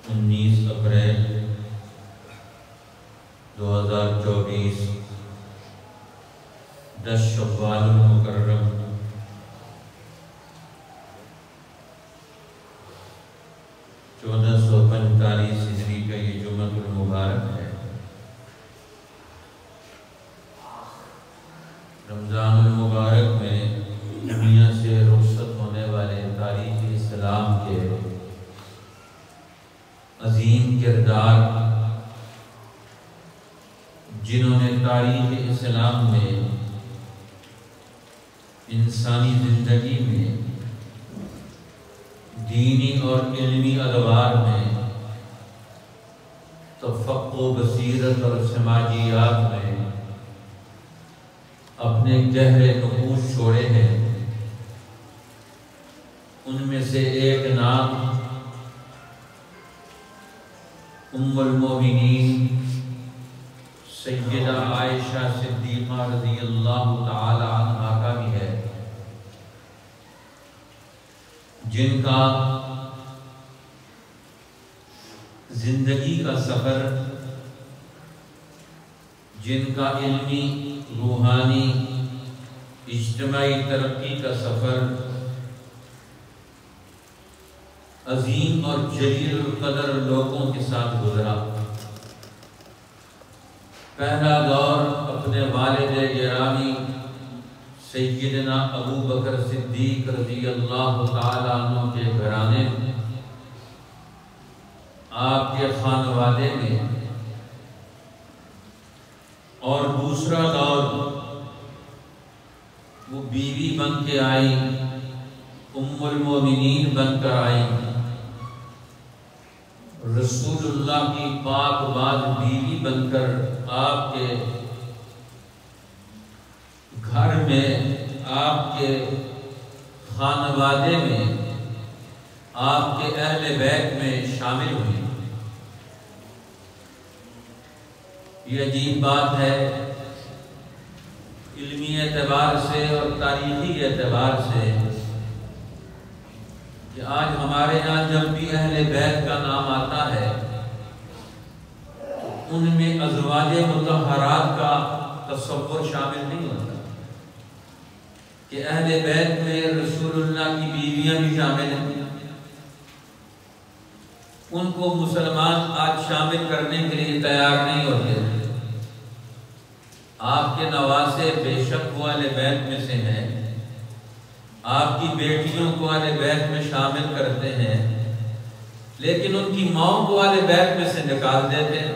19 April 2024 10 شوال المکرم 1445 ہجری کا یہ جمعہ المبارک ہے۔ رمضان المبارک میں دنیا سے رخصت ہونے والے تاریخ اسلام کے عظیم کردار، جنہوں نے تاریخ اسلام میں انسانی زندگی میں دینی اور علمی ادوار میں تفقہ و بصیرت اور سماجیات میں اپنے گہرے نقوش چھوڑے ہیں، ان میں سے ایک نام ام المومنین سیدہ عائشہ صدیقہ رضی اللہ تعالی عنہا کا بھی ہے، جن کا زندگی کا سفر، جن کا علمی، روحانی، اجتماعی ترقی کا سفر عظیم اور جلیل القدر لوگوں کے ساتھ گزرا۔ پہلا دور اپنے والد گرامی سیدنا ابو بکر صدیق رضی اللہ تعالیٰ عنہ کے گھرانے میں، آپ کے خانوادے میں، اور دوسرا دور وہ بیوی بن کے آئی، ام المومنین بن کر آئی، رسول اللہ کی پاک باز بیوی بن کر آپ کے گھر میں، آپ کے خانوادے میں، آپ کے اہل بیت میں شامل ہوئی۔ یہ عجیب بات ہے، علمی اعتبار سے اور تاریخی اعتبار سے، کہ آج ہمارے یہاں جب بھی اہل بیت کا نام آتا ہے تو ان میں ازواج مطہرات کا تصور شامل نہیں ہوتا، کہ اہل بیت میں رسول اللہ کی بیویاں بھی شامل ہیں۔ ان کو مسلمان آج شامل کرنے کے لیے تیار نہیں ہوتے۔ آپ کے نواسے بے شک وہ اہل بیت میں سے ہیں، آپ کی بیٹیوں کو اہل بیت میں شامل کرتے ہیں، لیکن ان کی ماؤں کو اہل بیت میں سے نکال دیتے ہیں۔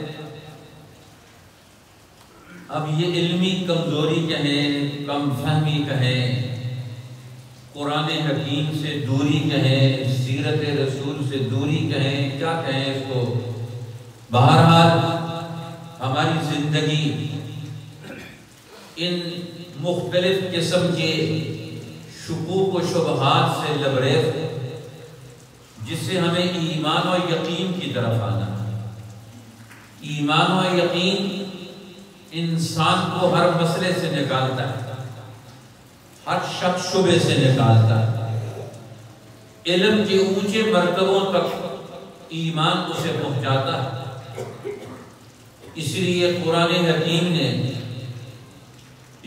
اب یہ علمی کمزوری کہیں، کم فہمی کہیں، قرآن حکیم سے دوری کہیں، سیرت رسول سے دوری کہیں، کیا کہیں اس کو، بہرحال ہماری زندگی ان مختلف قسم کے شکوک و شبہات سے لبریز ہے، جس سے ہمیں ایمان و یقین کی طرف آنا ہے۔ ایمان و یقین انسان کو ہر مسئلے سے نکالتا ہے، ہر شک شبے سے نکالتا ہے، علم کے اونچے مرتبوں تک ایمان اسے پہنچاتا ہے۔ اس لیے قرآن حکیم نے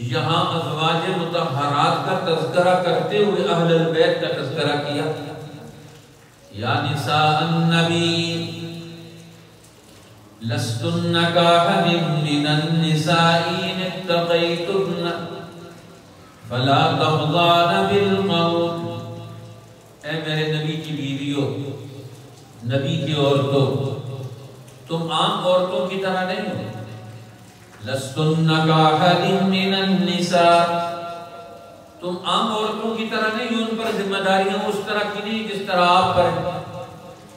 یہاں ازواج مطہرات کا تذکرہ کرتے ہوئے اہل البیت کا تذکرہ کیا۔ یا نساء النبی لستن کاحد من النساء ان اتقیتن فلا تخضعن بالقول۔ اے میرے نبی کی بیویوں، نبی کی عورتوں، تم عام عورتوں کی طرح نہیں ہو۔ لستن کاحد من النساء، تم عام عورتوں کی طرح نہیں، ان پر ذمہ داریاں اس طرح کی نہیں جس طرح آپ پر ہیں،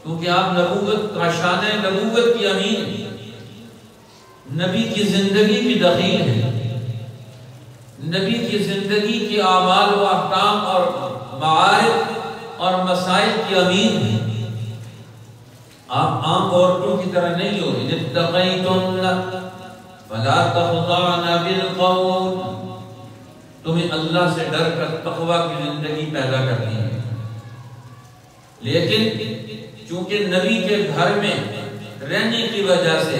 کیونکہ آپ نبوت کا شان نبوت کی امین ہیں، نبی کی زندگی کی دخیل ہیں، نبی کی زندگی کے اعمال و احکام اور معارف اور مسائل کی امین ہیں۔ آپ عام عورتوں کی طرح نہیں ہو۔ ان اتقیتن فلا تخضعن بالقول، تمہیں اللہ سے ڈر کر تقوی کی زندگی پیدا کرنی ہے، لیکن چونکہ نبی کے گھر میں رہنے کی وجہ سے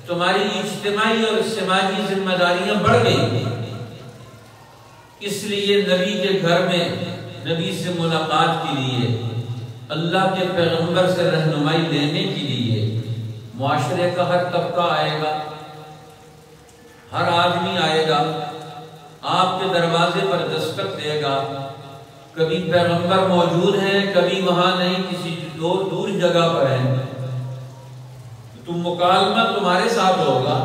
تمہاری اجتماعی اور سماجی ذمہ داریاں بڑھ گئی، اس لیے نبی کے گھر میں نبی سے ملاقات کے لیے، اللہ کے پیغمبر سے رہنمائی لینے کے لیے معاشرے کا ہر طبقہ آئے گا، ہر آدمی آئے گا، آپ کے دروازے پر دستک دے گا۔ کبھی پیغمبر موجود ہیں، کبھی وہاں نہیں، کسی دور جگہ پر ہیں، تو مکالمہ تمہارے ساتھ ہوگا،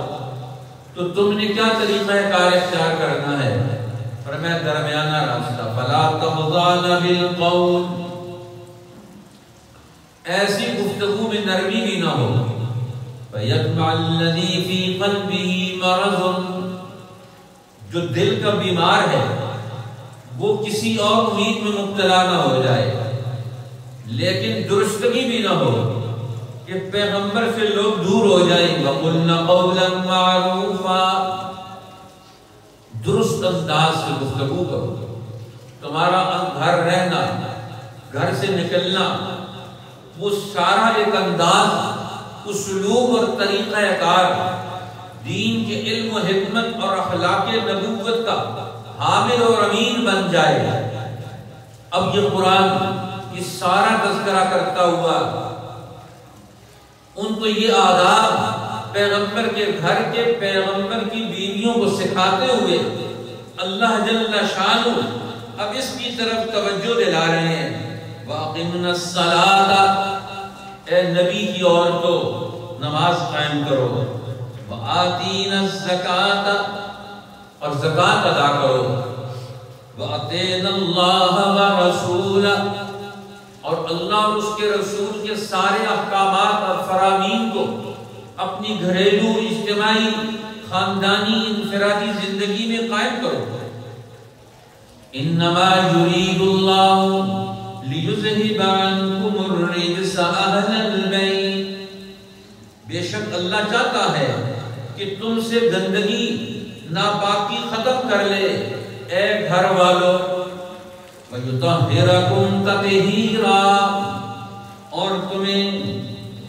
تو تم نے کیا طریقہ کار اختیار کرنا ہے؟ فرمایا درمیانہ راستہ، فَلَا تَخْضَعْنَ بِالْقَوْلِ، ایسی گفتگو میں نرمی بھی نہ ہو، فَيَطْمَعَ الَّذِي فِي قَلْبِهِ مَرَضٌ، جو دل کا بیمار ہے وہ کسی اور امید میں مبتلا نہ ہو جائے، لیکن درستگی بھی نہ ہو کہ پیغمبر سے لوگ دور ہو جائیں۔ وَقُلْنَا قَوْلًا مَعْرُوفًا، درست انداز سے گفتگو کرو۔ تمہارا گھر رہنا، گھر سے نکلنا، وہ سارا ایک انداز، اسلوب اور طریقہ کار دین کے علم و حکمت اور اخلاق نبوت کا حامل اور امین بن جائے۔ اب یہ قرآن یہ سارا تذکرہ کرتا ہوا ان کو یہ آداب پیغمبر کے گھر کے پیغمبر کی بیویوں کو سکھاتے ہوئے اللہ جل شانہ اب اس کی طرف توجہ دلا رہے ہیں۔ وَأَقِمْنَا الصَّلَاةَ، اے نبی کی عورتوں نماز قائم کرو، وَآتِينَا الزَّكَاةَ، اور زکوٰۃ ادا کرو، وَأَطِعْنَا اللَّهَ وَرَسُولَهُ، اور اللہ اور اس کے رسول کے سارے احکامات اور فرامین کو اپنی گھریلو، اجتماعی، خاندانی، انفرادی زندگی میں قائم کرو۔ انما یرید اللہ لیذہب عنکم الرجس اہل البیت، بے شک اللہ چاہتا ہے کہ تم سے گندگی، ناپاکی ختم کر لے اے گھر والوں، وَيُطَهِّرَكُمْ تَطْهِيرًا، اور تمہیں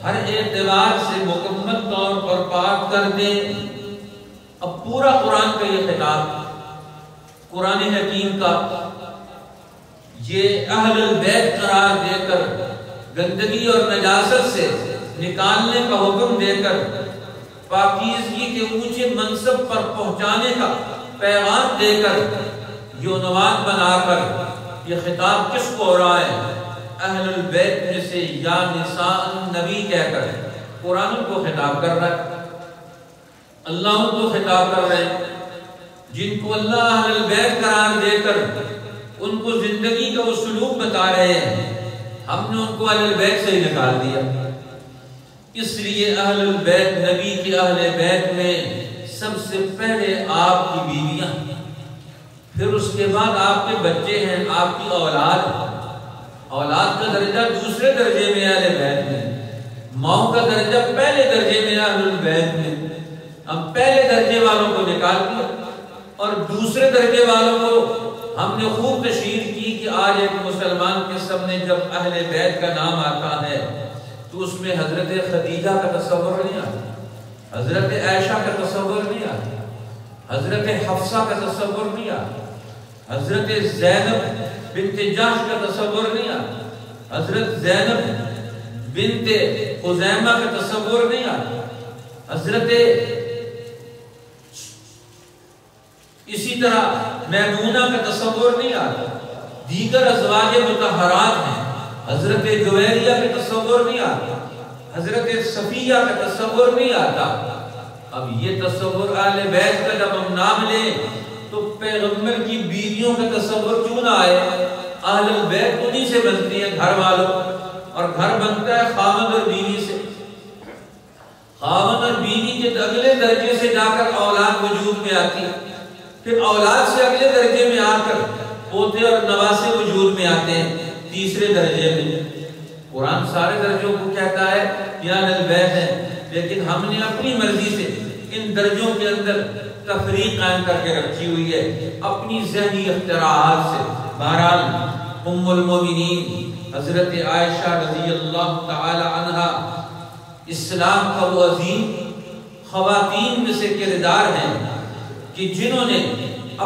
ہر اعتبار سے مکمل طور پر پاک کر دے۔ اب پورا قرآن کا یہ خطاب، قرآن حکیم کا یہ اہل البیت قرار دے کر گندگی اور نجاست سے نکالنے کا حکم دے کر پاکیزگی کے اونچے منصب پر پہنچانے کا پیغام دے کر یہ عنوان بنا کر یہ خطاب کس کو ہو رہا ہے؟ اہل البیت میں سے یا نساء النبی کہہ کر قرآن کو خطاب کر رہا ہے، اللہ کو خطاب کر رہے ہیں، جن کو اللہ اہل البیت قرار دے کر ان کو زندگی کا وہ سلوک بتا رہے ہیں، ہم نے ان کو اہل البیت سے ہی نکال دیا۔ اس لیے اہل البیت، نبی کے اہل بیت میں سب سے پہلے آپ کی بیویاں، پھر اس کے بعد آپ کے بچے ہیں، آپ کی اولاد، اولاد کا درجہ دوسرے درجے میں اہل بیت میں، ماؤں کا درجہ پہلے درجے میں اہل البیت میں۔ ہم پہلے درجے والوں کو نکال دیا اور دوسرے درجے والوں کو ہم نے خوب تشہیر کی کہ آج ایک مسلمان کے سامنے جب اہل بیت کا نام آتا ہے تو اس میں حضرت خدیجہ کا تصور نہیں آتا، حضرت عائشہ کا تصور نہیں آتا، حضرت حفصہ کا تصور نہیں آتا، حضرت زینب بنت جحش کا تصور نہیں آتا، حضرت زینب بنت خزیمہ کا تصور نہیں آتا، حضرت اسی طرح میمونہ کا تصور نہیں آتا، دیگر ازواج مطہرات ہیں، حضرت جویریہ کا تصور نہیں آتا، حضرت صفیہ کا تصور نہیں آتا۔ اب یہ تصور اہل بیت کا جب ہم نام لیں تو پیغمبر کی بیویوں کا تصور کیوں نہ آئے؟ اہل بیت انہی سے بنتی ہیں، گھر والوں، اور گھر بنتا ہے خاوند اور بیوی سے، خاوند اور بیوی کے اگلے درجے سے جا کر اولاد وجود میں آتی ہے، پھر اولاد سے اگلے درجے میں آ کر پوتے اور نواسے وجود میں آتے ہیں، تیسرے درجے میں۔ قرآن سارے درجوں کو کہتا ہے کہ اہل البیت ہے، لیکن ہم نے اپنی مرضی سے ان درجوں کے اندر تفریق قائم کر کے رکھی ہوئی ہے، اپنی ذہنی اختراعات سے۔ بہرحال ام المومنین حضرت عائشہ رضی اللہ تعالی عنہا اسلام کا وہ عظیم خواتین میں سے کردار ہیں کہ جنہوں نے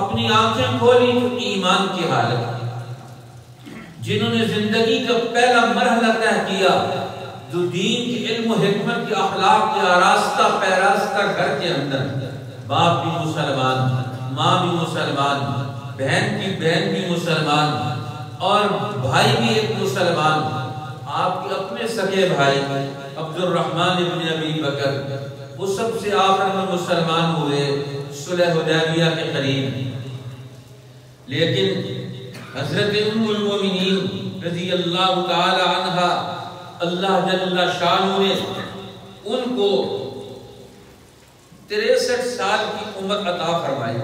اپنی آنکھیں کھولی تو ایمان کی حالت، جنہوں نے زندگی کا پہلا مرحلہ طے کیا جو دین کے علم و حکمت کے اخلاق کے آراستہ پیراستہ گھر کے اندر، باپ بھی مسلمان، ماں بھی مسلمان، بہن بھی مسلمان اور بھائی بھی ایک مسلمان، آپ کے اپنے سگے بھائی عبد الرحمن ابن ابی بکر وہ سب سے آخر میں مسلمان ہوئے صلح حدیبیہ کے قریب، لیکن حضرت ام المومنین رضی اللہ تعالی عنہا اللہ جل شانہ نے ان کو 63 سال کی عمر عطا فرمائی۔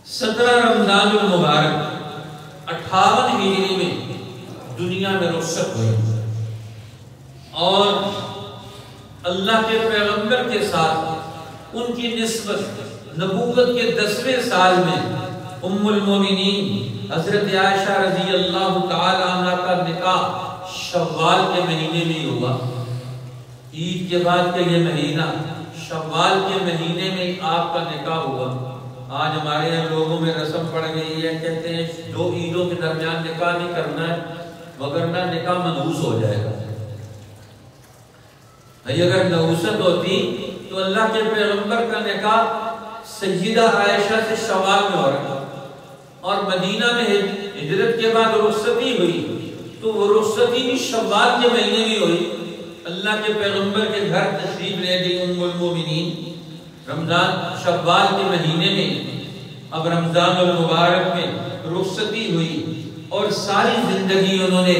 17 رمضان المبارک 58 ہجری میں دنیا میں رخصت ہوئی اور اللہ کے پیغمبر کے ساتھ ان کی نسبت نبوت کے 10ویں سال میں ام المومنین حضرت عائشہ رضی اللہ تعالی عنہ کا نکاح شوال کے مہینے میں ہوا۔ عید کے بعد کا یہ مہینہ شوال کے مہینے میں آپ کا نکاح ہوا۔ آج ہمارے یہاں لوگوں میں رسم پڑ گئی ہے، کہتے ہیں 2 عیدوں کے درمیان نکاح نہیں کرنا ہے وگرنہ نکاح منحوس ہو جائے گا۔ اگر نحوست ہوتی تو اللہ کے پیغمبر کا نکاح سیدہ عائشہ سے شوال میں ہو رہا اور مدینہ میں ہجرت کے بعد رخصتی ہوئی تو وہ رخصتی بھی شوال کے مہینے میں ہوئی۔ اللہ کے پیغمبر کے گھر تشریف لے گئی ام المومنین رمضان شوال کے مہینے میں، اب رمضان المبارک میں رخصتی ہوئی اور ساری زندگی انہوں نے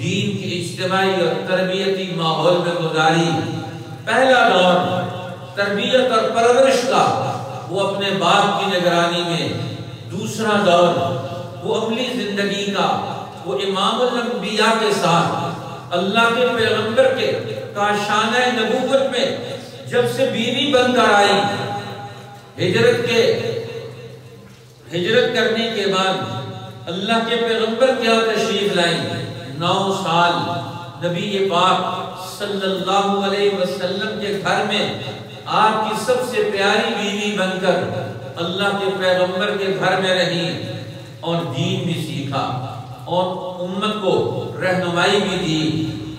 دین کی اجتماعی اور تربیتی ماحول میں گزاری۔ پہلا دور تربیت اور پرورش کا وہ اپنے باپ کی نگرانی میں، دوسرا دور وہ عملی زندگی کا وہ امام الانبیاء کے ساتھ اللہ کے پیغمبر کے کاشانہ نبوت میں جب سے بیوی بن کر آئی، ہجرت کرنے کے بعد اللہ کے پیغمبر کیا تشریف لائی، 9 سال نبی پاک صلی اللہ علیہ وسلم کے گھر میں آپ کی سب سے پیاری بیوی بن کر اللہ کے پیغمبر کے گھر میں رہی اور دین بھی سیکھا اور امت کو رہنمائی بھی دی،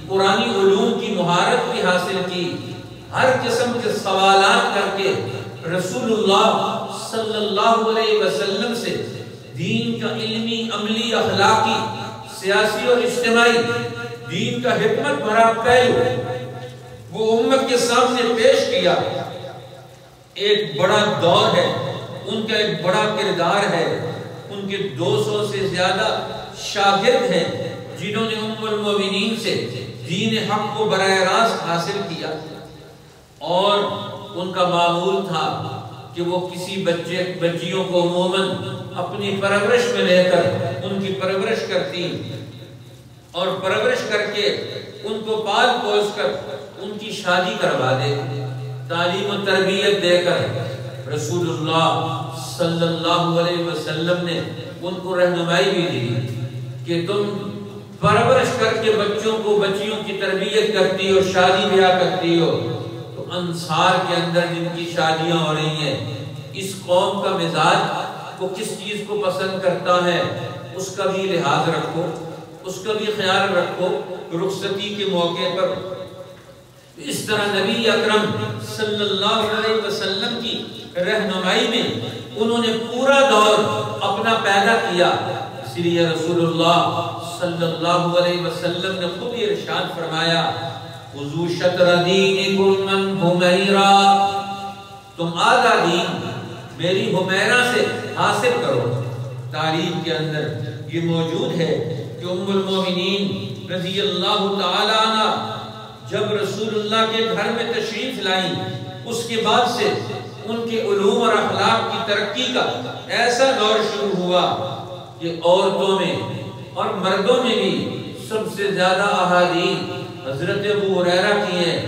قرآنی علوم کی مہارت بھی حاصل کی، ہر قسم کے سوالات کر کے رسول اللہ صلی اللہ علیہ وسلم سے دین کا علمی، عملی، اخلاقی، سیاسی اور اجتماعی دین کا حکمت بھرا پہلو وہ امت کے سامنے پیش کیا۔ ایک بڑا دور ہے، ان کا ایک بڑا کردار ہے، ان کے 200 سے زیادہ شاگرد ہیں جنہوں نے ام المومنین سے دین حق کو براہ راست حاصل کیا، اور ان کا معمول تھا کہ وہ کسی بچیوں کو عموماً اپنی پرورش میں لے کر ان کی پرورش کرتی اور پرورش کر کے ان کو پال پوس کر ان کی شادی کروا دے، تعلیم و تربیت دے کر رسول اللہ صلی اللہ علیہ وسلم نے ان کو رہنمائی بھی دی کہ تم پرورش کر کے بچوں کو بچیوں کی تربیت کرتی ہو، شادی بیاہ کرتی ہو، تو انصار کے اندر جن کی شادیاں ہو رہی ہیں اس قوم کا مزاج وہ کس چیز کو پسند کرتا ہے اس کا بھی لحاظ رکھو، اس کا بھی خیال رکھو۔ رخصتی کے موقع پر اس طرح نبی اکرم صلی اللہ علیہ وسلم کی رہنمائی میں انہوں نے پورا دور اپنا پیدا کیا، اس لیے رسول اللہ صلی اللہ علیہ وسلم نے خود ارشاد فرمایا خذوا شطر دینکم من حمیرہ، تم آدھا دین میری حمیرہ سے حاصل کرو۔ تاریخ کے اندر یہ موجود ہے کہ ام المومنین رضی اللہ تعالی عنہ جب رسول اللہ کے گھر میں تشریف لائیں اس کے بعد سے ان کے علوم اور اخلاق کی ترقی کا ایسا دور شروع ہوا کہ عورتوں میں اور مردوں میں بھی سب سے زیادہ احادیث حضرت ابو ہریرہ کی ہیں،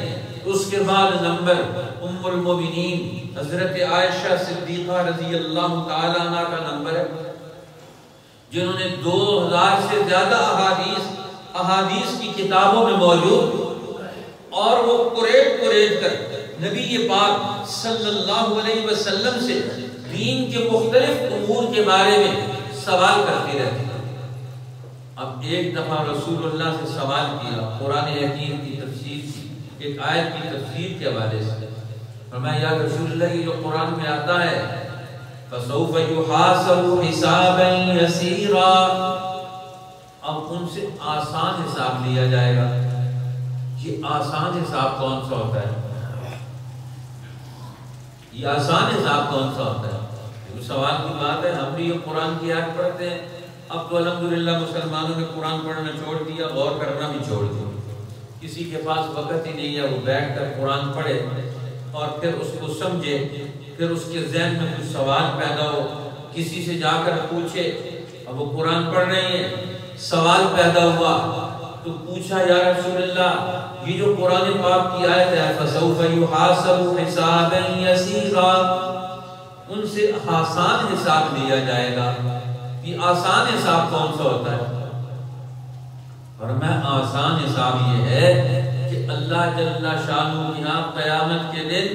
اس کے بعد نمبر ام المومنین حضرت عائشہ صدیقہ رضی اللہ تعالی عنہ کا نمبر ہے، جنہوں نے 2000 سے زیادہ احادیث کی کتابوں میں موجود، اور وہ قریب کر نبی پاک صلی اللہ علیہ وسلم سے دین کے مختلف امور کے بارے میں سوال کرتے رہتے ہیں۔ اب ایک دفعہ رسول اللہ سے سوال کیا قرآن حکیم کی تفسیر کی، ایک آیت کی تفسیر کے حوالے سے، فرمایا یا رسول اللہ یہ جو قرآن میں آتا ہے فَسَوْفَ يُحَاسَبُ حِسَابًا يَسِيرًا، اب ان سے آسان حساب لیا جائے گا۔ یہ آسان حساب کون سا ہوتا ہے؟ یہ آسان حساب کون سا ہوتا ہے؟ یہ سوال کی بات ہے۔ ہم بھی یہ قرآن کی آیت پڑھتے ہیں، اب تو الحمدللہ مسلمانوں نے قرآن پڑھنا چھوڑ دیا، غور کرنا بھی چھوڑ دیا۔ کسی کے پاس وقت ہی نہیں ہے وہ بیٹھ کر قرآن پڑھے اور پھر اس کو سمجھے، پھر اس کے ذہن میں کچھ سوال پیدا ہو، کسی سے جا کر پوچھے۔ اب وہ قرآن پڑھ رہے ہیں، سوال پیدا ہوا تو پوچھا یا رسول اللہ یہ جو قرآن پاک کی آیت ہے فَسَوْفَ يُحَاسَبُ حِسَابًا يَسِيرًا، ان سے آسان حساب لیا جائے گا۔ یہ آسان حساب کون سا ہوتا ہے؟ اور میں آسان حساب یہ ہے کہ اللہ جل شانہ یہاں قیامت کے دن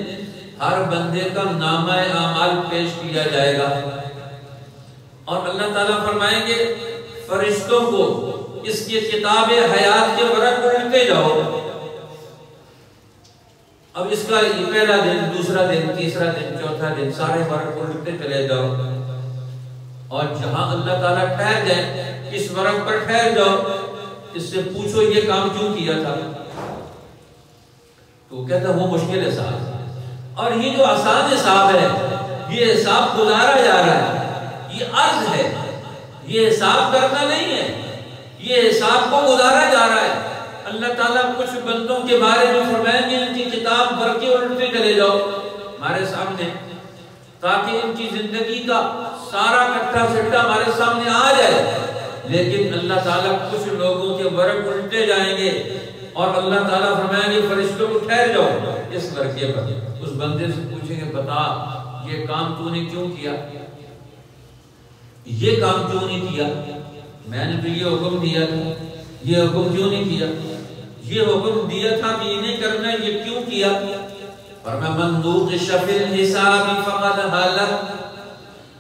ہر بندے کا نامہ اعمال پیش کیا جائے گا، اور اللہ تعالیٰ فرمائیں گے فرشتوں کو اس کی کتاب حیات کے ورق پڑھتے جاؤ۔ اب اس کا یہ پہلا دن، دوسرا دن، تیسرا دن، چوتھا دن، سارے ورق پڑھتے چلے جاؤ، اور جہاں اللہ تعالیٰ ٹھہر جائے اس ورق پر ٹھہر جاؤ، اس سے پوچھو یہ کام کیوں کیا تھا، تو کہتا وہ مشکل حساب ہے۔ اور یہ جو آسان حساب ہے یہ حساب گزارا جا رہا ہے، یہ عرض ہے، یہ حساب کرنا نہیں ہے، یہ حساب کو گزارا جا رہا ہے۔ اللہ تعالیٰ کچھ بندوں کے بارے میں فرمائیں گے ان کی کتاب بھر کے الٹتے چلے جاؤ ہمارے سامنے، تاکہ ان کی زندگی کا سارا کٹھا سٹا ہمارے سامنے آ جائے، لیکن اللہ تعالیٰ کچھ لوگوں کے ورق الٹے جائیں گے، اور اللہ تعالیٰ فرمائیں گے فرشتوں کو ٹھہر جاؤ اس ورقے پر۔ اس بندے سے پوچھیں گے بتا یہ کام تو نے کیوں کیا، یہ کام کیوں نہیں کیا، میں نے تو یہ حکم دیا تھا، یہ حکم کیوں نہیں کیا، یہ حکم دیا تھا کہ یہ نہیں کرنا، یہ کیوں کیا؟ فرمایا من نوقش فی الحساب فقد ہلک،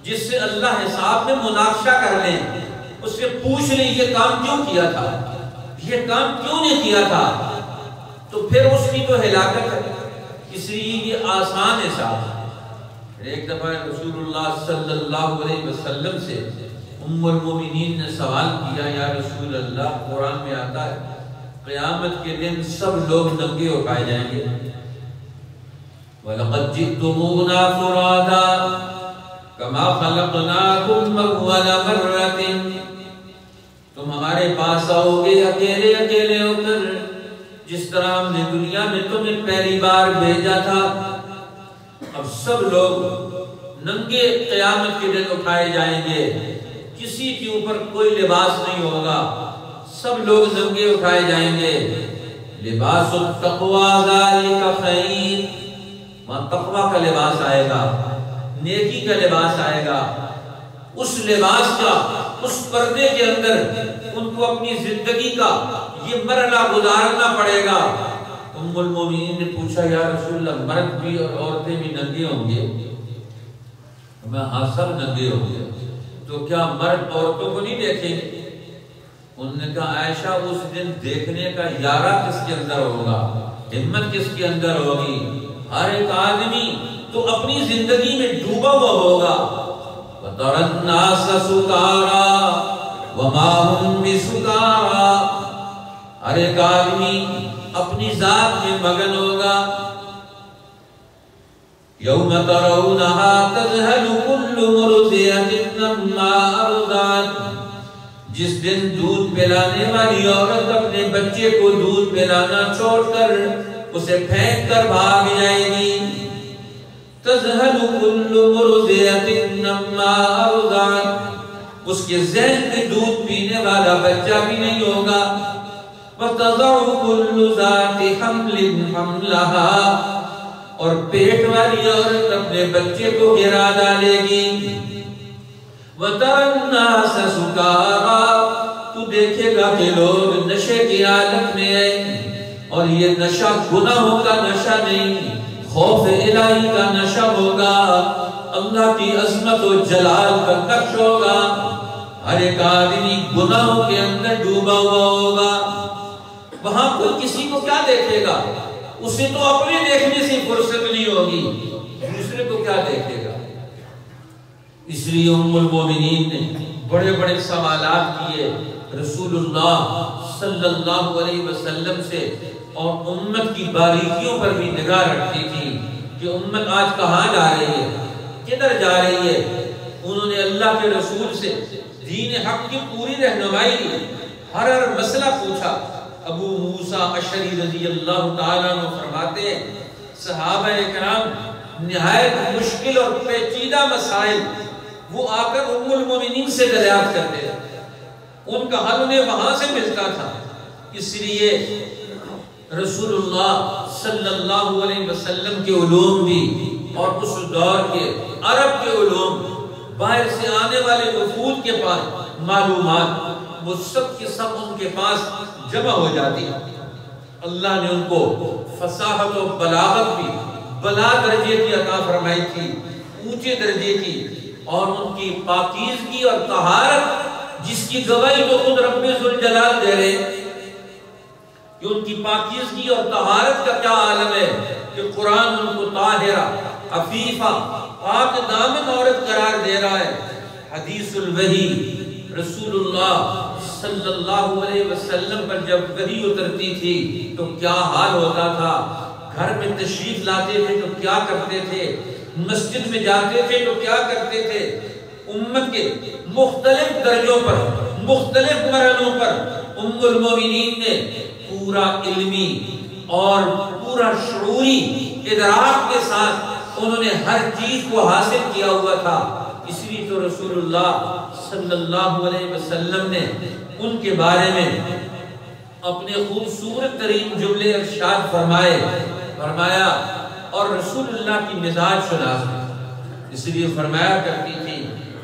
جس سے اللہ حساب میں مناقشہ کر لیں، اس سے پوچھ لیں یہ کام کیوں کیا تھا، یہ کام کیوں نہیں کیا تھا، تو پھر اس کی تو ہلاکت ہے۔ اس لیے یہ آسان حساب ہے۔ ایک دفعہ رسول اللہ صلی اللہ علیہ وسلم سے ام المومنین نے سوال کیا یا رسول اللہ قرآن میں آتا ہے قیامت کے دن سب لوگ ننگے اٹھائے جائیں گے، وَلَقَدْ جِئْتُمُونَا فُرَادًا كَمَا خَلَقْنَاكُمْ أَوَّلَ مَرَّةٍ، تم ہمارے پاس آؤ گے اکیلے اکیلے ہو کر جس طرح ہم نے دنیا میں تمہیں پہلی بار بھیجا تھا۔ اب سب لوگ ننگے قیامت کے دن اٹھائے جائیں گے، کسی کے اوپر کوئی لباس نہیں ہوگا، سب لوگ ننگے اٹھائے جائیں گے۔ لباس التقوی ذالک خیر، وہاں تقوی کا لباس آئے گا، نیکی کا لباس آئے گا، اس لباس کا اس پردے کے اندر ان کو اپنی زندگی کا یہ مرحلہ گزارنا پڑے گا۔ ام المومنین نے پوچھا یا رسول اللہ مرد بھی اور عورتیں بھی ننگے ہوں گے؟ میں ہاں سب ننگے ہوں گے، تو کیا مرد عورتوں کو نہیں دیکھیں گے؟ انہوں نے کہا عائشہ اس دن دیکھنے کا یارہ کس کے اندر ہوگا، ہمت کس کے اندر ہوگی؟ ہر ایک آدمی تو اپنی زندگی میں ڈوبا ہوا ہوگا۔ وَتَرَى النَّاسَ سُكَارَى وَمَا هُمْ بِسُكَارَى، ہر ایک آدمی اپنی ذات میں مگن ہوگا۔ يَوْمَ تَرَوْنَهَا تَذْهَلُ كُلُّ مُرْضِعَةٍ عَمَّا أَرْضَعَتْ، جس دن دودھ پلانے والی عورت اپنے بچے کو دودھ پلانا چھوڑ کر اسے پھینک کر بھاگ جائے گی۔ تَذْهَلُ كُلُّ مُرْضِعَةٍ عَمَّا أَرْضَعَتْ، اس کے ذہن میں دودھ پینے والا بچہ بھی نہیں ہوگا۔ وَتَضَعُ كُلُّ ذَاتِ حَمْلٍ حَمْلَهَا، اور پیٹ والی عورت اپنے بچے کو گرا ڈالے گی۔ وَتَرَى النَّاسَ سُكَارَىٰ، تو دیکھے گا کہ لوگ نشے کی حالت میں ہیں، اور یہ نشہ گناہوں کا نشہ نہیں، خوف الہی کا نشہ ہوگا، اللہ کی عظمت و جلال کا نقش ہوگا۔ ہر ایک آدمی گناہوں کے اندر ڈوبا ہوا ہوگا۔ وہاں کوئی کسی کو کیا دیکھے گا؟ اسے تو اپنے دیکھنے سے فرصت نہیں ہوگی، دوسرے کو کیا دیکھے گا؟ اس لیے ام المومنین نے بڑے بڑے سوالات کیے رسول اللہ صلی اللہ علیہ وسلم سے، اور امت کی باریکیوں پر بھی نگاہ رکھتی تھی کہ امت آج کہاں جا رہی ہے، کدھر جا رہی ہے۔ انہوں نے اللہ کے رسول سے دین حق کی پوری رہنمائی لی، ہر مسئلہ پوچھا۔ ابو موسیٰ اشعری رضی اللہ تعالیٰ عنہ فرماتے ہیں صحابہ اکرام نہایت مشکل اور پیچیدہ مسائل وہ آ کر ام المومنین سے دریافت کرتے تھے، ان کا حل انہیں وہاں سے ملتا تھا۔ اس لیے رسول اللہ صلی اللہ علیہ وسلم کے علوم بھی، اور اس دور کے عرب کے علوم، باہر سے آنے والے وفود کے پاس معلومات، وہ سب کے سب ان کے پاس جمع ہو جاتی۔ اللہ نے ان کو فصاحت و بلاغت بھی بلا درجے کی عطا فرمائی تھی، اونچے درجے کی، اور ان کی پاکیزگی اور طہارت جس کی گواہی تو خود رب ذوالجلال دے رہے ہیں کہ ان کی پاکیزگی اور طہارت کا کیا عالم ہے کہ قرآن ان کو طاہرہ، عفیفہ، پاک دامن عورت قرار دے رہا ہے۔ حدیث الوحی رسول اللہ صلی اللہ علیہ وسلم پر جب وحی اترتی تھی تو کیا حال ہوتا تھا، گھر میں تشریف لاتے تھے تو کیا کرتے تھے، مسجد میں جاتے تھے تو کیا کرتے تھے۔ امت کے مختلف درجوں پر، مختلف مرحلوں پر ام المومنین نے پورا علمی اور پورا شعوری ادراک کے ساتھ انہوں نے ہر چیز کو حاصل کیا ہوا تھا۔ اس لیے تو رسول اللہ صلی اللہ علیہ وسلم نے ان کے بارے میں اپنے خوبصورت ترین جملے ارشاد فرمایا، اور رسول اللہ کی مزاج شناس اس لیے فرمایا کرتی تھی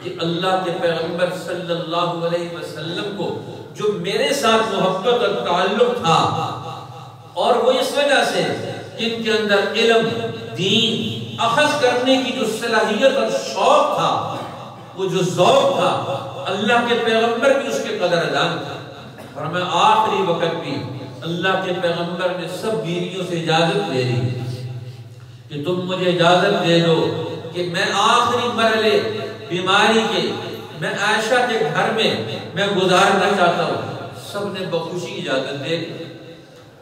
کہ اللہ کے پیغمبر صلی اللہ علیہ وسلم کو جو میرے ساتھ محبت اور تعلق تھا، اور وہ اس وجہ سے جن کے اندر علم، دین اخذ کرنے کی جو صلاحیت اور شوق تھا، وہ جو ذوق تھا، اللہ کے پیغمبر بھی اس کے قدردان تھا۔ اور میں آخری وقت بھی اللہ کے پیغمبر نے سب بیویوں سے اجازت دے دی کہ تم مجھے اجازت دے دو کہ میں آخری مرحلے بیماری کے میں عائشہ کے گھر میں گزارنا چاہتا ہوں۔ سب نے بخوشی اجازت دے دی،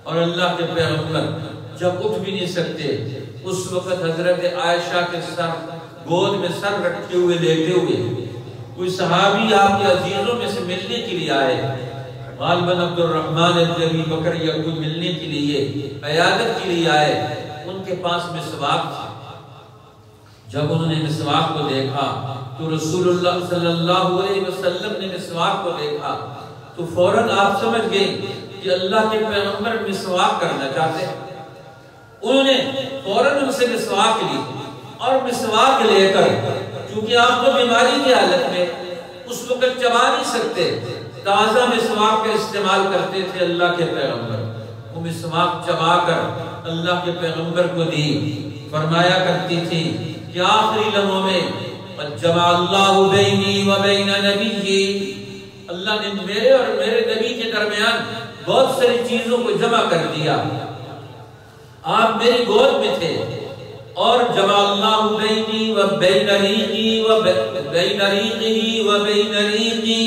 اور اللہ کے پیغمبر جب اٹھ بھی نہیں سکتے، اس وقت حضرت عائشہ کے سر گود میں سر رکھتے ہوئے لیٹے ہوئے کوئی صحابی آپ کے عزیزوں میں سے ملنے کے لیے آئے، غالباً عبد الرحمن ابن ابی بکر یا کوئی ملنے کے لیے، عیادت کے لیے آئے، ان کے پاس مسواک تھا۔ جب انہوں نے مسواک کو دیکھا تو رسول اللہ صلی اللہ علیہ وسلم نے مسواک کو دیکھا تو فوراً آپ سمجھ گئے کہ اللہ کے پیغمبر مسواک کرنا چاہتے ہیں۔ انہوں نے فوراً ان سے مسواک لی، اور مسواک لے کر، چونکہ آپ تو بیماری کی حالت میں اس وقت چبا نہیں سکتے، تازہ مسواک کا استعمال کرتے تھے اللہ کے پیغمبر۔ وہ مسواک چبا کر اللہ کے پیغمبر کو دی، فرمایا کرتی تھی کہ آخری لمحوں میں قد جمع اللہ بینی و بین نبی، اللہ نے میرے اور میرے نبی کے درمیان بہت ساری چیزوں کو جمع کر دیا، آپ میری گود میں تھے، اور جمع اللہ بینی و بین ریقی و بین ریقی و بین ریقی،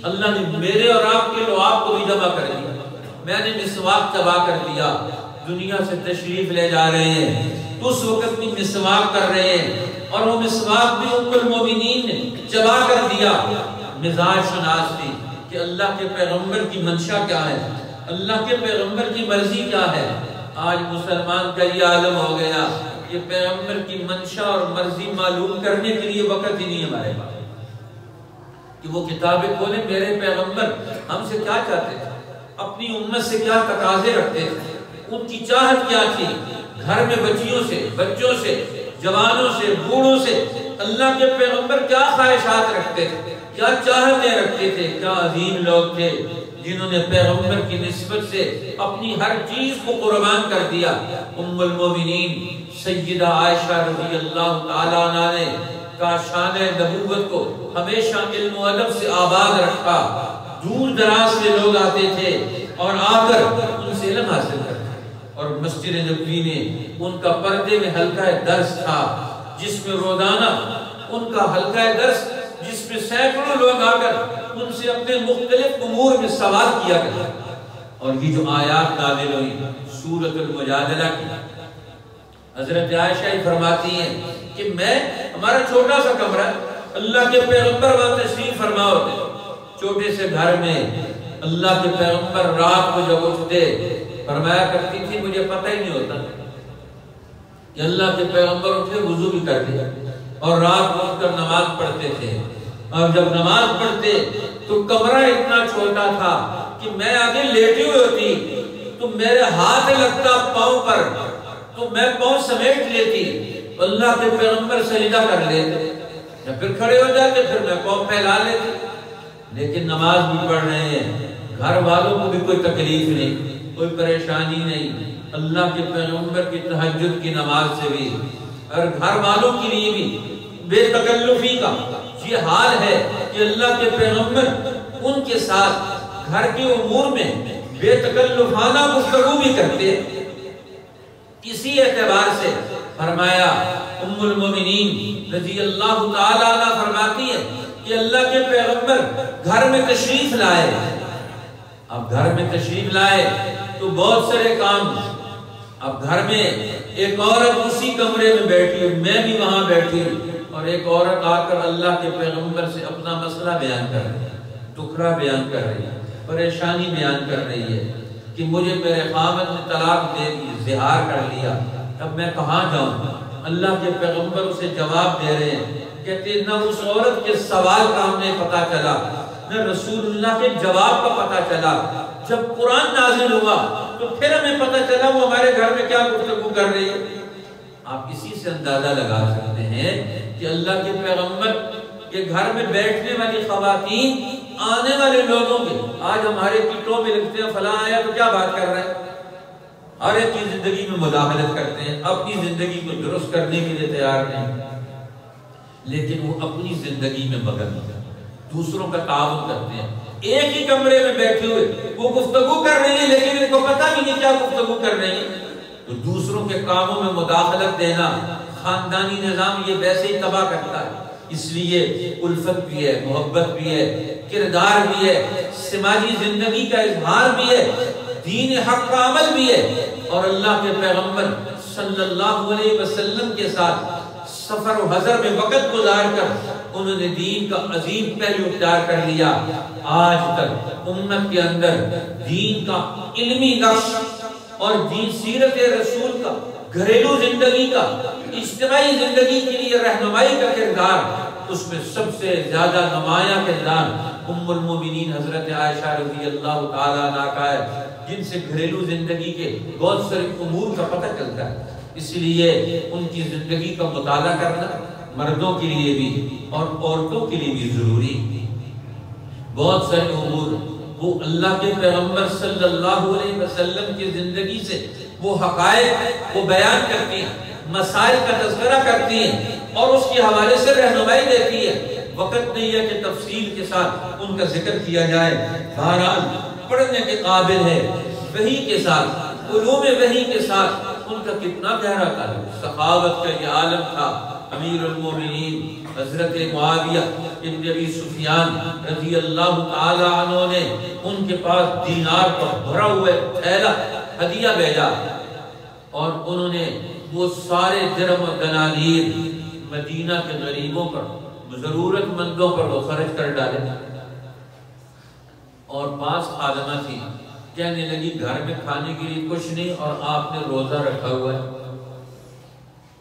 اللہ نے میرے اور آپ کے لعاب کو بھی جمع کر دیا۔ میں نے مسواک چبا کر دیا، دنیا سے تشریف لے جا رہے ہیں تو اس وقت بھی مسواک کر رہے ہیں، اور وہ مسواک بھی ام المومنین نے چبا کر دیا۔ مزاج شناس تھی کہ اللہ کے پیغمبر کی منشا کیا ہے، اللہ کے پیغمبر کی مرضی کیا ہے۔ آج مسلمان کا یہ عالم ہو گیا کہ پیغمبر کی منشا اور مرضی معلوم کرنے کے لیے وقت ہی نہیں ہمارے پاس کہ وہ کتابیں کھولیں میرے پیغمبر ہم سے کیا چاہتے تھے، اپنی امت سے کیا تقاضے رکھتے تھے، ان کی چاہت کیا تھی، گھر میں بچیوں سے، بچوں سے، جوانوں سے، بوڑھوں سے اللہ کے پیغمبر کیا خواہشات رکھتے تھے، کیا چاہتے رکھتے تھے، کیا عظیم لوگ تھے جنہوں نے پیغمبر کی نسبت سے اپنی ہر چیز کو قربان کر دیا۔ ام المومنین سیدہ عائشہ رضی اللہ تعالیٰ عنہ نے کاشان نبوت کو ہمیشہ علم و ادب سے آباد رکھا۔ دور دراز سے لوگ آتے تھے اور آ کر ان سے علم حاصل کرتے، اور مسجد نبوی میں ان کا پردے میں حلقہ درس تھا، جس میں روزانہ ان کا حلقہ درس، جس میں سینکڑوں لوگ آ کر ان سے اپنے مختلف امور میں سوال کیا کرتے۔ اور یہ جو آیات نازل ہوئی سورۃ المجادلہ کی، حضرت عائشہ ہی فرماتی ہیں کہ ہمارا چھوٹا سا کمرہ، اللہ کے پیغمبر وہاں تشریف فرما ہوتے، چھوٹے سے گھر میں اللہ کے پیغمبر رات کو جب اٹھتے فرمایا کرتی تھی مجھے پتہ ہی نہیں ہوتا کہ اللہ کے پیغمبر اٹھے وضو بھی کر دیا اور رات کو اٹھ کر نماز پڑھتے تھے، اور جب نماز پڑھتے تو کمرہ اتنا چھوٹا تھا کہ میں آگے لیٹی ہوئی ہوتی تو میرے ہاتھ لگتا پاؤں پر تو میں پاؤں سمیٹ لیتی، اللہ کے پیغمبر سجدہ کر لیتے، یا پھر کھڑے ہو جاتے، پھر میں پاؤں پھیلا لیتی۔ لیکن نماز بھی پڑھ رہے ہیں، گھر والوں کو بھی کوئی تکلیف نہیں، کوئی پریشانی نہیں، اللہ کے پیغمبر کی تہجد کی نماز سے بھی اور گھر والوں کے لیے بھی بے تکلفی کا یہ حال ہے کہ اللہ کے پیغمبر ان کے ساتھ گھر کے امور میں بے تکلفانہ گفتگو بھی کرتے ہیں۔ اسی اعتبار سے فرمایا ام المومنین رضی اللہ تعالیٰ عنہ فرماتی ہے کہ اللہ کے پیغمبر گھر میں تشریف لائے، اب گھر میں تشریف لائے تو بہت سارے کام، اب گھر میں ایک عورت اسی کمرے میں بیٹھی، میں بھی وہاں بیٹھی، اور ایک عورت آ کر اللہ کے پیغمبر سے اپنا مسئلہ بیان کر رہی ہے، دکھڑا بیان کر رہی ہے، پریشانی بیان کر رہی ہے کہ مجھے میرے خاوند نے طلاق دے دی، زہار کر لیا، اب میں کہاں جاؤں؟ اللہ کے پیغمبر اسے جواب دے رہے ہیں، کہتے ہیں نہ اس عورت کے سوال کا ہمیں پتہ چلا، نہ رسول اللہ کے جواب کا پتہ چلا، جب قرآن نازل ہوا تو پھر ہمیں پتہ چلا وہ ہمارے گھر میں کیا گفتگو کر رہی ہے۔ آپ اسی سے اندازہ لگا سکتے ہیں کہ اللہ کے پیغمبر کے گھر میں بیٹھنے والی خواتین آنے والے لوگوں کے، آج ہمارے کٹوں میں لکھتے ہیں فلاں آیا تو کیا بات کر رہے ہیں، ہر ایک کی زندگی میں مداخلت کرتے ہیں، اپنی زندگی کو درست کرنے کے لیے تیار نہیں، لیکن وہ اپنی زندگی میں مگن دوسروں کا تعاون کرتے ہیں۔ ایک ہی کمرے میں بیٹھے ہوئے وہ گفتگو کر رہی ہے، لیکن ان کو پتہ بھی نہیں کیا گفتگو کر رہی ہے۔ تو دوسروں کے کاموں میں مداخلت دینا خاندانی نظام یہ ویسے ہی تباہ کرتا ہے۔ اس لیے الفت بھی ہے، محبت بھی ہے، کردار بھی ہے، سماجی زندگی کا اظہار بھی ہے، دین حق کا عمل بھی ہے، اور اللہ کے پیغمبر صلی اللہ علیہ وسلم کے ساتھ سفر و حضر میں وقت گزار کر انہوں نے دین کا عظیم پہلو اختیار کر لیا۔ آج تک امت کے اندر دین کا علمی نقش اور دین سیرت رسول کا گھریلو زندگی کا اجتماعی زندگی کے لیے رہنمائی کا کردار، اس میں سب سے زیادہ نمایاں کردار ام المومنین حضرت عائشہ رضی اللہ تعالیٰ عنہ کا ہے، جن سے گھریلو زندگی کے بہت سارے امور کا پتہ چلتا ہے۔ اس لیے ان کی زندگی کا مطالعہ کرنا مردوں کے لیے بھی اور عورتوں کے لیے بھی ضروری ہے۔ بہت سارے امور وہ اللہ کے پیغمبر صلی اللہ علیہ وسلم کی زندگی سے وہ حقائق وہ بیان کرتی ہیں، مسائل کا تذکرہ کرتی ہیں اور اس کے حوالے سے رہنمائی دیتی ہے۔ وقت نہیں ہے کہ تفصیل کے ساتھ ان کا ذکر کیا جائے، بہرحال پڑھنے کے قابل ہے۔ وحی کے ساتھ، علوم وحی کے ساتھ ان کا کتنا گہرا تعلق، سخاوت کا یہ عالم تھا۔ امیر المومنین حضرت معاویہ ابن ابی سفیان رضی اللہ تعالی عنہ نے ان کے پاس دینار کا بھرا ہوا تھیلا ہدیہ بھیجا، اور انہوں نے وہ سارے درہم و دنانیر مدینہ کے غریبوں پر، ضرورت مندوں پر وہ خرچ کر ڈالے۔ اور 5 خادمہ تھی، کہنے لگی گھر میں کھانے کے لیے کچھ نہیں اور آپ نے روزہ رکھا ہوا ہے۔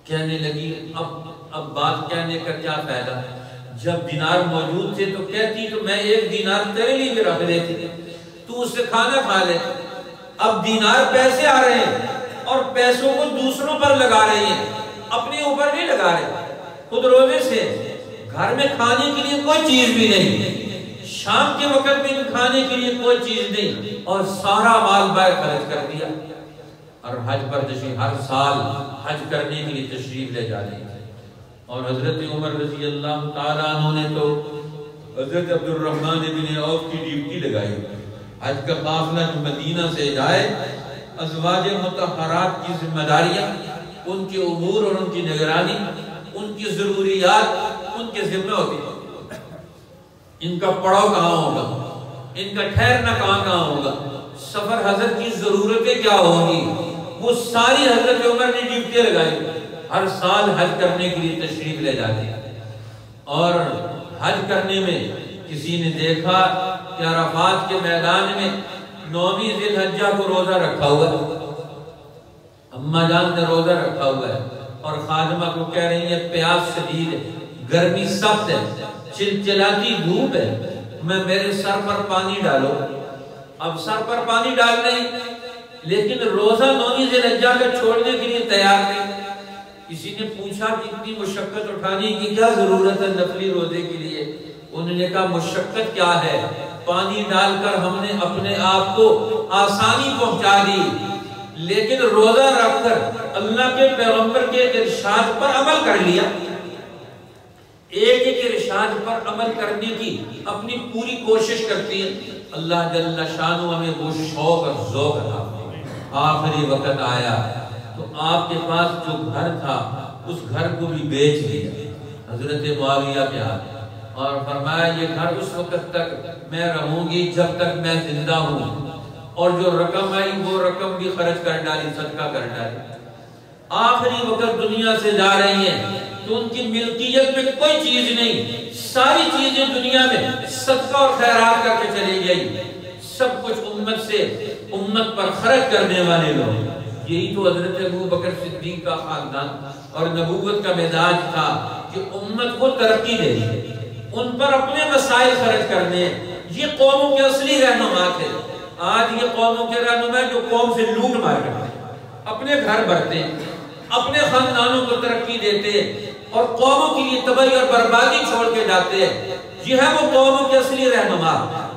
کہنے لگی اب بات کہنے کا کیا فائدہ، جب دینار موجود تھے تو کہتی تو میں 1 دینار تیرے لیے بھی رکھ دیتی، تو اس سے کھانا کھا لے۔ اب دینار پیسے آ رہے ہیں اور پیسوں کو دوسروں پر لگا رہی ہیں، اپنے اوپر نہیں لگا رہے۔ خود روزے سے، گھر میں کھانے کے لیے کوئی چیز بھی نہیں، شام کے وقت میں کھانے کے لیے کوئی چیز نہیں، اور سارا مال باہر خرچ کر دیا، اور حج پر تشریف، ہر سال حج کرنے کے لیے تشریف لے جانے. اور حضرت عمر رضی اللہ تعالیٰ عنہ نے تو حضرت عبد الرحمن بن عوف کی ڈیوٹی لگائی، حج کا قافلہ جو مدینہ سے جائے، ازواج مطہرات کی ذمہ داریاں، ان کے امور اور ان کی نگرانی، ان کی ضروریات ان کے ذمہ ہوتی ہیں. ان کا پڑاؤ کہاں ہوگا، ان کا ٹھہرنا کہاں ہوگا، سفر حضرت کی ضرورتیں کیا ہوں گی، وہ ساری حضرت عمر نے ڈیوٹی لگائی. ہر سال حج کرنے کے لیے تشریف لے جاتے. اور حج کرنے میں کسی نے دیکھا کہ عرفات کے میدان میں 9ویں ذی الحجہ کو روزہ رکھا ہوا ہے، اماں جان نے روزہ رکھا ہوا ہے، اور خادمہ کو کہہ رہی ہے پیاس شدید ہے، گرمی سخت ہے، چلچلاتی دھوپ ہے، میرے سر پر پانی ڈالو. اب سر پر پانی ڈال نہیں، لیکن روزہ 9ویں ذی الحجہ کا چھوڑنے کے لیے تیار نہیں. کسی نے پوچھا کہ اتنی مشقت اٹھانے کی کیا ضرورت ہے نفلی روزے کے لیے؟ انہوں نے کہا مشقت کیا ہے، پانی ڈال کر ہم نے اپنے آپ کو آسانی پہنچا دی، لیکن روزہ رکھ کر اللہ کے پیغمبر کے ارشاد پر عمل کر لیا. ایک ایک ارشاد پر عمل کرنے کی اپنی پوری کوشش کرتی ہے. اللہ جل شانہ ہمیں وہ شوق اور ذوق عطا فرمائے. آخری وقت آیا تو آپ کے پاس جو گھر تھا اس گھر کو بھی بیچ دیا حضرت معاویہ کے ہاتھ، اور فرمایا یہ گھر اس وقت تک میں رہوں گی جب تک میں زندہ ہوں، اور جو رقم آئی وہ رقم بھی خرچ کر ڈالی، صدقہ کر ڈالی. آخری وقت دنیا سے جا رہی ہیں تو ان کی ملکیت میں کوئی چیز نہیں، ساری چیزیں دنیا میں صدقہ اور خیرات کر کے چلی گئی، سب کچھ امت پر خرچ کرنے والے لوگ. یہی تو حضرت ابو بکر صدیق کا خاندان اور نبوت کا مزاج تھا کہ امت کو ترقی دے دی، ان پر اپنے مسائل خرچ کرنے. یہ قوموں کے اصلی رہنما تھے. آج یہ قوموں کے رہنما جو قوم سے لوٹ مار کرتے ہیں، اپنے گھر بھرتے ہیں، اپنے خاندانوں کو ترقی دیتے ہیں، اور قوموں کے لیے تباہی اور بربادی چھوڑ کے جاتے ہیں. یہ ہے وہ قوموں کے اصلی رہنما،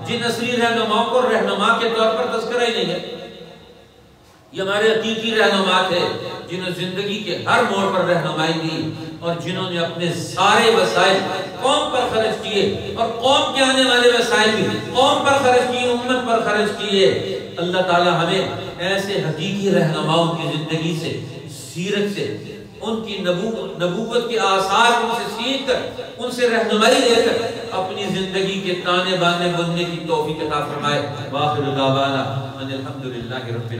جن اصلی رہنماؤں کو رہنما کے طور پر تذکرہ ہی نہیں ہے. یہ ہمارے حقیقی رہنما تھے جنہوں نے زندگی کے ہر موڑ پر رہنمائی دی، اور جنہوں نے اپنے سارے وسائل قوم پر خرچ کیے، اور قوم کے آنے والے وسائل بھی قوم پر خرچ کیے، امت پر خرچ کیے. اللہ تعالی ہمیں ایسے حقیقی رہنماؤں کی زندگی سے، سیرت سے، ان کی نبوت کے آثار ان سے سیکھ کر، ان سے رہنمائی لے کر اپنی زندگی کے تانے بانے بننے کی توفیق عطا فرمائے. واخر دعوانا ان الحمدللہ رب